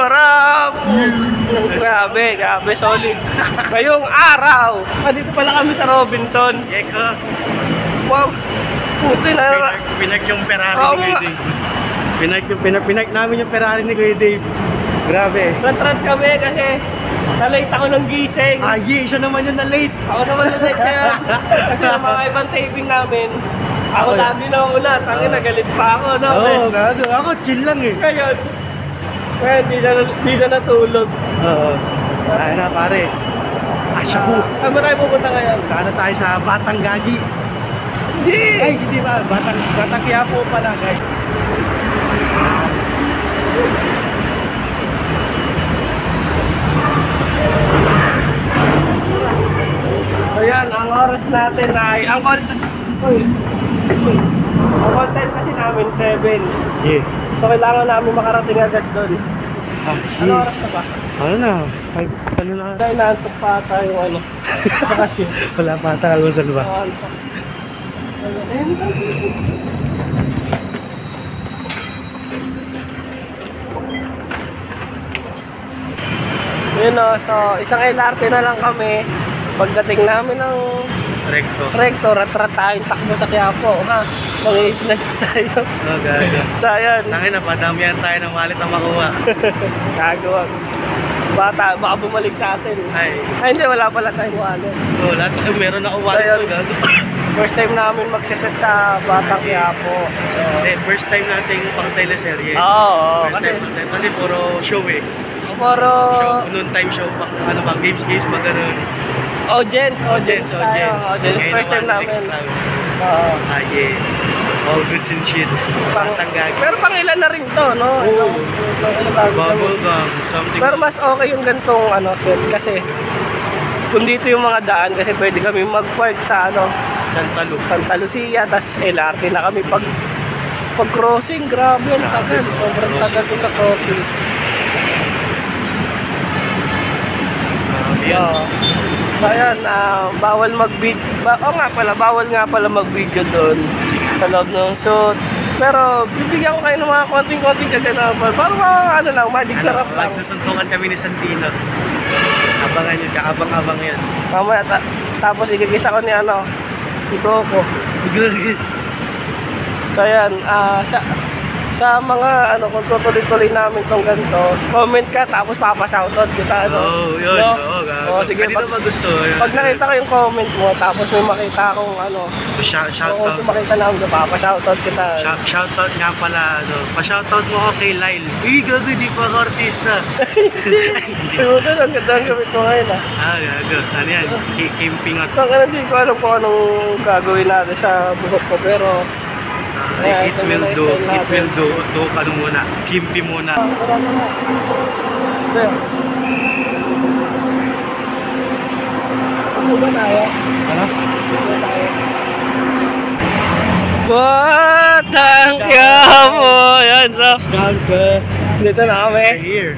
sarap! Grabe, solid. Ngayong araw, dito pala kami sa Robinson. Yeko. Wow, pukin na. Pinag yung Ferrari ni Kuya Dave. Pinag namin yung Ferrari ni Kuya Dave. Grabe. Rat-rat kami kasi na-late ako ng gising. Siya naman yung na-late. Ako naman na-late kaya. Kasi yung mga ibang taping namin, ako lagi na una. Tangin, nagalit pa ako. Oo, gago. Ako chill lang eh. Ngayon, di siya natulog. Oo. Ay na pare. Asya po. Saan ba tayo pupunta ngayon? Sana tayo sa Batang Gagi. Hindi! Ay, hindi ba? Batang Quiapo pala, guys. So yan, ang oras natin ay, ang call time kasi namin 7. Yeah. So kailangan namin makarating agad doon. Ano oras na ba? Ano na? 5, ano na? Dahil naantok pa tayo sa kasi. Wala pa ata almusal ba? Naantok. Yun so isang LRT na lang kami. Pagdating namin ng Recto, rat-rat tayong takbo sa Quiapo, ha? Mag-i-snatch tayo. Gaga. So, ayan. Nangin na, padamihan tayo ng wallet na makuha. Gagawag. Baka bumalik sa atin. Ay, hindi, wala pala tayong wallet. lahat tayo meron ako wallet ko, gago. First time namin magsiset sa Batang Quiapo. So, first time nating pang teleserye. Oo, kasi puro show eh. Puro noon time show, ano bang games ba ganun? Audience tayo. First time namin. Oo. Yeah. All goods and shit. Batang Gagi. Pero pang ilan na rin to, no? Bubble gum, something. Pero mas okay yung gantong set kasi kung dito yung mga daan kasi pwede kami mag-park sa Santa Lucia, tas LRT na kami pag crossing. Grabe, ang tagal. Sobrang tagal ko sa crossing. So ayan, bawal mag-video. Bawal nga pala mag-video doon sa loob ng shoot. Pero bibigyan ko kayo ng mga konting-konting kaganapan. Parang magic sarap lang. Magsusuntukan kami ni Santino. Abangan yun, kaabang-abang yun. Mamaya, tapos igigisa ko ni Coco. So ayan, sa mga kung tutuloy-tuloy namin tong ganito, comment ka tapos papashoutout kita. Yun. Sige, kanina ba gusto? Pag nakita ko yung comment mo, tapos may makita akong shoutout. Kung makita namin ka, papashoutout kita. Shoutout nga pala, pa-shoutout mo ako kay Lyle. Gago, di pa ako artista. Ito, ang ganda ang gamit mo ngayon gago. Ano yan? Camping out. Hindi ko alam kung anong gagawin natin sa buhok ko, pero it will do. Ito ka muna. Kimpi muna. Ano tayo? Batang Quiapo! Yan, so. Dito na kami. Here.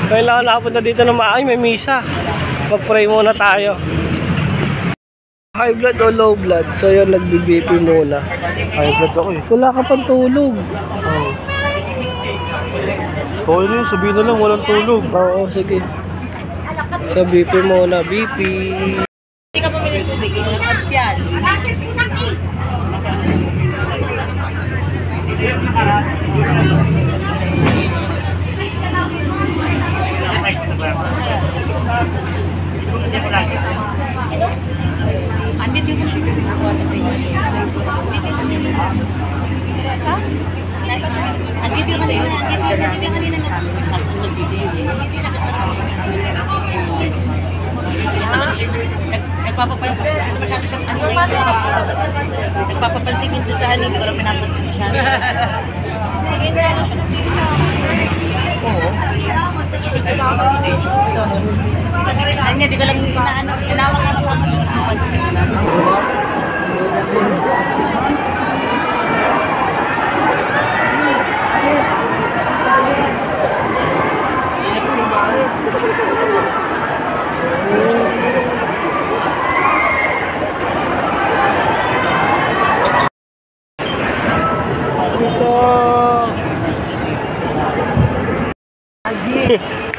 Kailangan nakapunta dito na may misa. Mag-pray muna tayo. High blood o low blood? So yun, nagbi-BP muna. High blood ako eh. Wala ka pang tulog. Okay na yun, sabihin na lang, walang tulog. Oo, sige. Sa BP muna, BP. Hindi ka pumili tubig, yung abs yan. Andit yung ako sa place natin. Andit yung ano yun? Andit yung kanina na. Nagpapapansin, ano masyado siya, nagpapapansin yung sa halin, pero pinapansin masyado. Oo. Ay nga, di ko lang inawag ako ang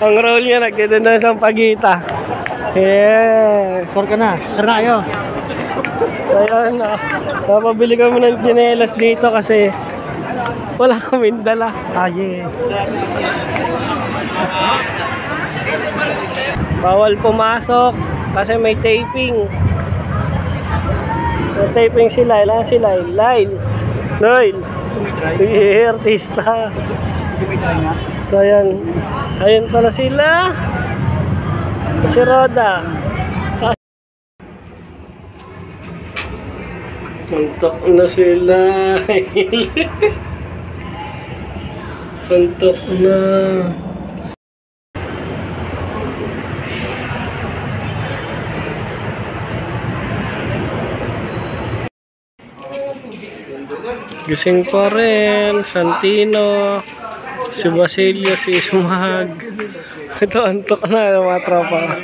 Ang roll niya, nagkita na isang pagita. Yes. Score na kayo. So yan, napabili kami ng tsinelas dito kasi wala kaming dala. Yeah. Bawal pumasok kasi may taping. May taping sila. Ilan sila? Lyle. Artista. So yan. Ayun pala sila. Si Roda. Antok na sila. Antok na. Gising pa rin, Santino, si Basilio, si Ismag. Ito, antok na yung mga tropa.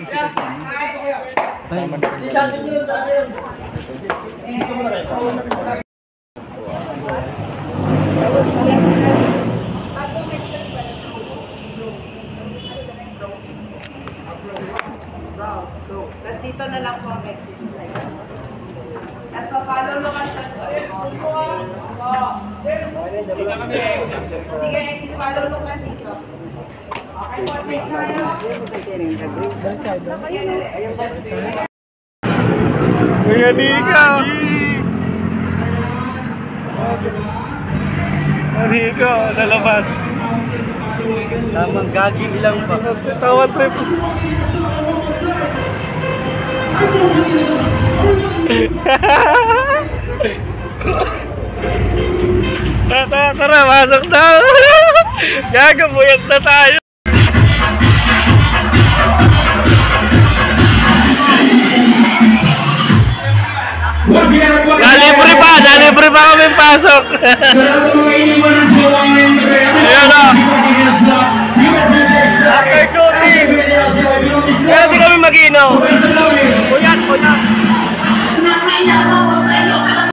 Tapos dito na lang po ang exit sa'yo. Tapos pa-follow location po. Sige, exit follow location dito. Okay po, take tayo. Kuya Nika! Nika, lalabas. Tamang gagi ilang pa. Tawa trip. Tara, masok na. Gagabuyat na tayo. Nalibre pa kami pasok. Ayan o. After shooting. Kaya di kami mag-inom.